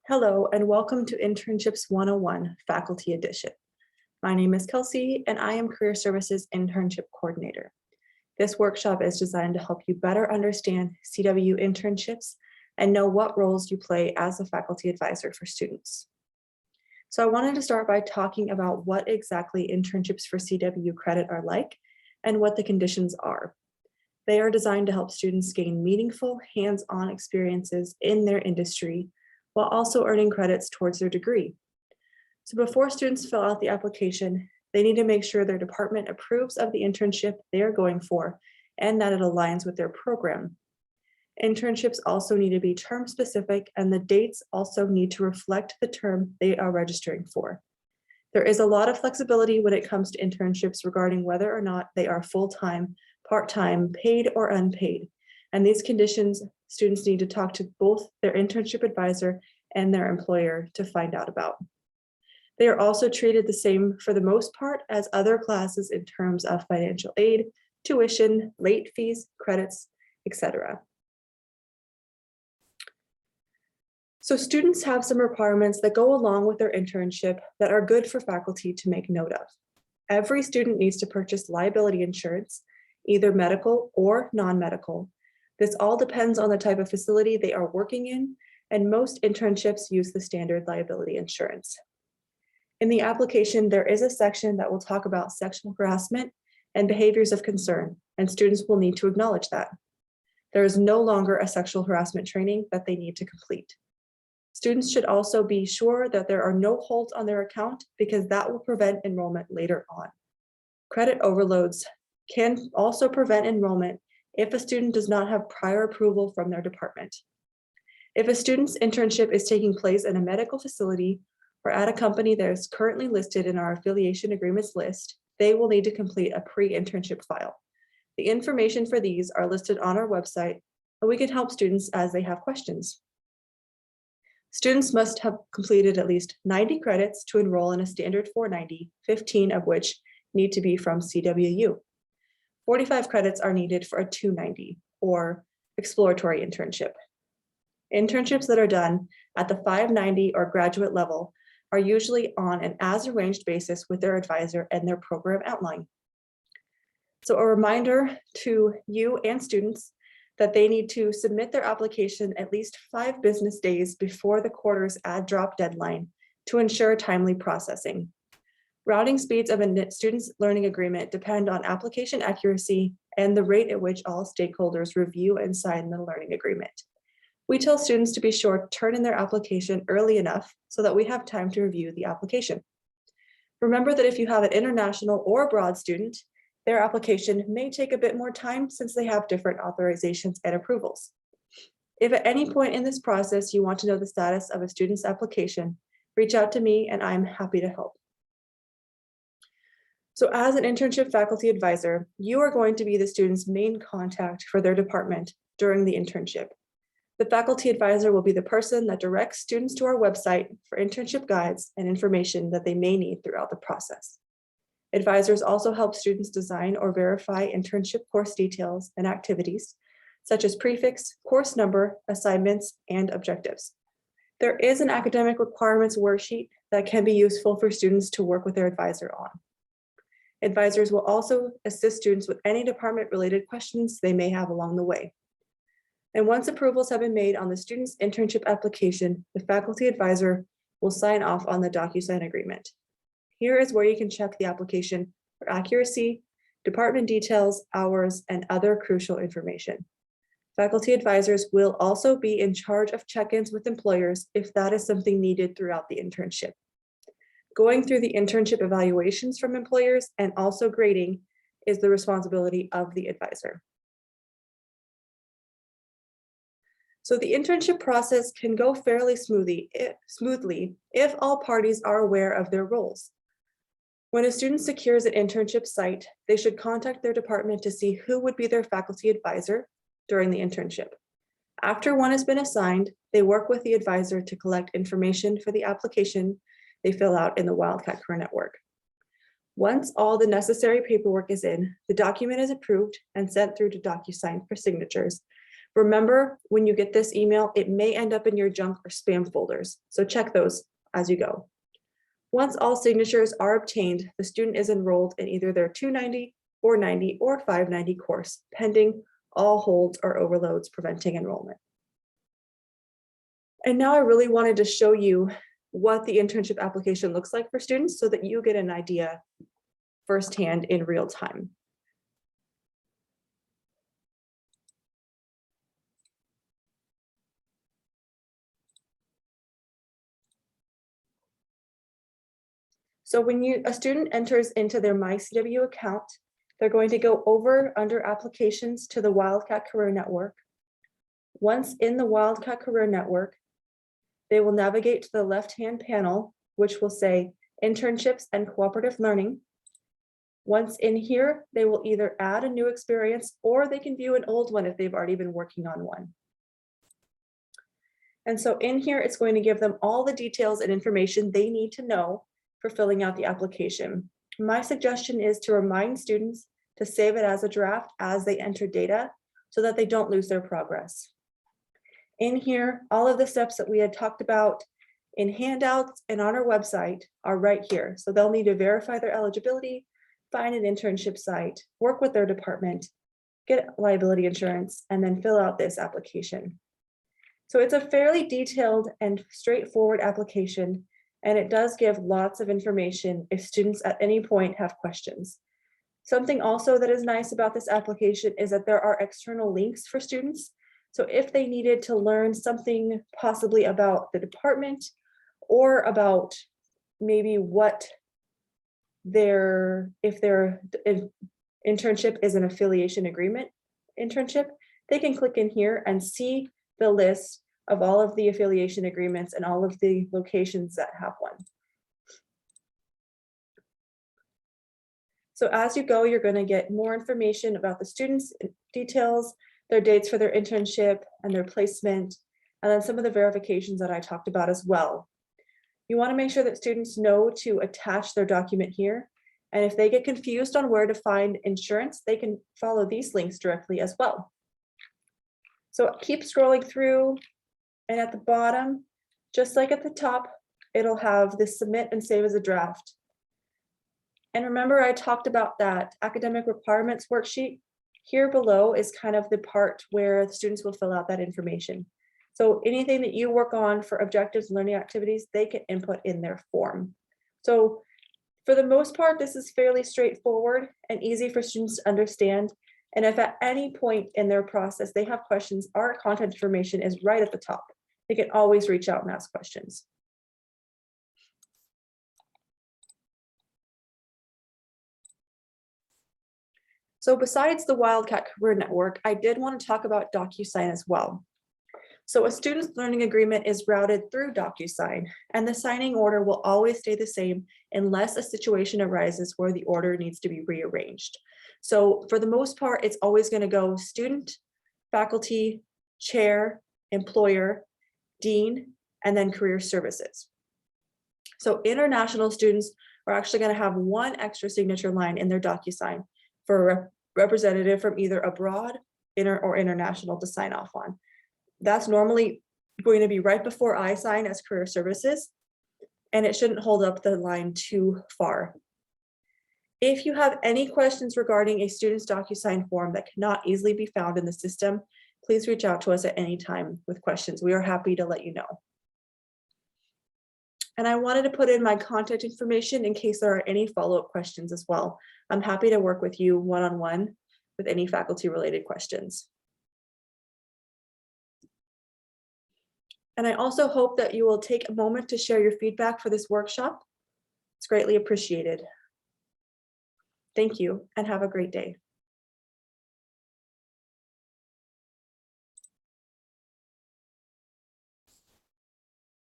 Hello, and welcome to Internships 101 Faculty Edition. My name is Kelsey, and I am Career Services Internship Coordinator. This workshop is designed to help you better understand CW internships and know what roles you play as a faculty advisor for students. So I wanted to start by talking about what exactly internships for CW credit are like and what the conditions are. They are designed to help students gain meaningful, hands-on experiences in their industry while also earning credits towards their degree. So before students fill out the application, they need to make sure their department approves of the internship they are going for and that it aligns with their program. Internships also need to be term specific, and the dates also need to reflect the term they are registering for. There is a lot of flexibility when it comes to internships regarding whether or not they are full-time, part-time, paid or unpaid. And these conditions, students need to talk to both their internship advisor and their employer to find out about. They are also treated the same for the most part as other classes in terms of financial aid, tuition, late fees, credits, etc. So students have some requirements that go along with their internship that are good for faculty to make note of. Every student needs to purchase liability insurance, either medical or non-medical. This all depends on the type of facility they are working in, and most internships use the standard liability insurance. In the application, there is a section that will talk about sexual harassment and behaviors of concern, and students will need to acknowledge that. There is no longer a sexual harassment training that they need to complete. Students should also be sure that there are no holds on their account because that will prevent enrollment later on. Credit overloads can also prevent enrollment if a student does not have prior approval from their department. If a student's internship is taking place in a medical facility or at a company that is currently listed in our affiliation agreements list, they will need to complete a pre-internship file. The information for these are listed on our website, and we can help students as they have questions. Students must have completed at least 90 credits to enroll in a standard 490, 15 of which need to be from CWU. 45 credits are needed for a 290 or exploratory internship. Internships that are done at the 590 or graduate level are usually on an as-arranged basis with their advisor and their program outline. So a reminder to you and students that they need to submit their application at least 5 business days before the quarter's add drop deadline to ensure timely processing. Routing speeds of a student's learning agreement depend on application accuracy and the rate at which all stakeholders review and sign the learning agreement. We tell students to be sure to turn in their application early enough so that we have time to review the application. Remember that if you have an international or abroad student, their application may take a bit more time since they have different authorizations and approvals. If at any point in this process you want to know the status of a student's application, reach out to me and I'm happy to help. So as an internship faculty advisor, you are going to be the student's main contact for their department during the internship. The faculty advisor will be the person that directs students to our website for internship guides and information that they may need throughout the process. Advisors also help students design or verify internship course details and activities, such as prefix, course number, assignments, and objectives. There is an academic requirements worksheet that can be useful for students to work with their advisor on. Advisors will also assist students with any department-related questions they may have along the way. And once approvals have been made on the student's internship application, the faculty advisor will sign off on the DocuSign agreement. Here is where you can check the application for accuracy, department details, hours, and other crucial information. Faculty advisors will also be in charge of check-ins with employers if that is something needed throughout the internship. Going through the internship evaluations from employers and also grading is the responsibility of the advisor. So the internship process can go fairly smoothly if all parties are aware of their roles. When a student secures an internship site, they should contact their department to see who would be their faculty advisor during the internship. After one has been assigned, they work with the advisor to collect information for the application they fill out in the Wildcat Career Network. Once all the necessary paperwork is in, the document is approved and sent through to DocuSign for signatures, Remember, when you get this email, it may end up in your junk or spam folders, so check those as you go. Once all signatures are obtained, the student is enrolled in either their 290, 490, or 590 course, pending all holds or overloads preventing enrollment. And now I really wanted to show you what the internship application looks like for students so that you get an idea firsthand in real time. So when a student enters into their MyCW account, they're going to go over under applications to the Wildcat Career Network. Once in the Wildcat Career Network, they will navigate to the left-hand panel, which will say Internships and Cooperative Learning. Once in here, they will either add a new experience or they can view an old one if they've already been working on one. And so in here, it's going to give them all the details and information they need to know for filling out the application. My suggestion is to remind students to save it as a draft as they enter data so that they don't lose their progress. In here, all of the steps that we had talked about in handouts and on our website are right here. So they'll need to verify their eligibility, find an internship site, work with their department, get liability insurance, and then fill out this application. So it's a fairly detailed and straightforward application, and it does give lots of information if students at any point have questions. Something also that is nice about this application is that there are external links for students. So if they needed to learn something possibly about the department or about maybe what if their internship is an affiliation agreement internship, they can click in here and see the list of all of the affiliation agreements and all of the locations that have one. So as you go, you're going to get more information about the students' details, their dates for their internship and their placement, and then some of the verifications that I talked about as well. You want to make sure that students know to attach their document here. And if they get confused on where to find insurance, they can follow these links directly as well. So keep scrolling through, and at the bottom, just like at the top, it'll have the submit and save as a draft. And remember, I talked about that academic requirements worksheet. Here below is kind of the part where the students will fill out that information. So anything that you work on for objectives, learning activities, they can input in their form. So for the most part, this is fairly straightforward and easy for students to understand. And if at any point in their process they have questions, our contact information is right at the top. They can always reach out and ask questions. So besides the Wildcat Career Network, I did want to talk about DocuSign as well. So a student's learning agreement is routed through DocuSign, and the signing order will always stay the same unless a situation arises where the order needs to be rearranged. So for the most part, it's always going to go student, faculty, chair, employer, dean, and then career services. So international students are actually going to have one extra signature line in their DocuSign for a representative from either abroad, or international to sign off on. That's normally going to be right before I sign as career services, and it shouldn't hold up the line too far. If you have any questions regarding a student's DocuSign form that cannot easily be found in the system, please reach out to us at any time with questions. We are happy to let you know. And I wanted to put in my contact information in case there are any follow-up questions as well. I'm happy to work with you one-on-one with any faculty-related questions. And I also hope that you will take a moment to share your feedback for this workshop. It's greatly appreciated. Thank you and have a great day.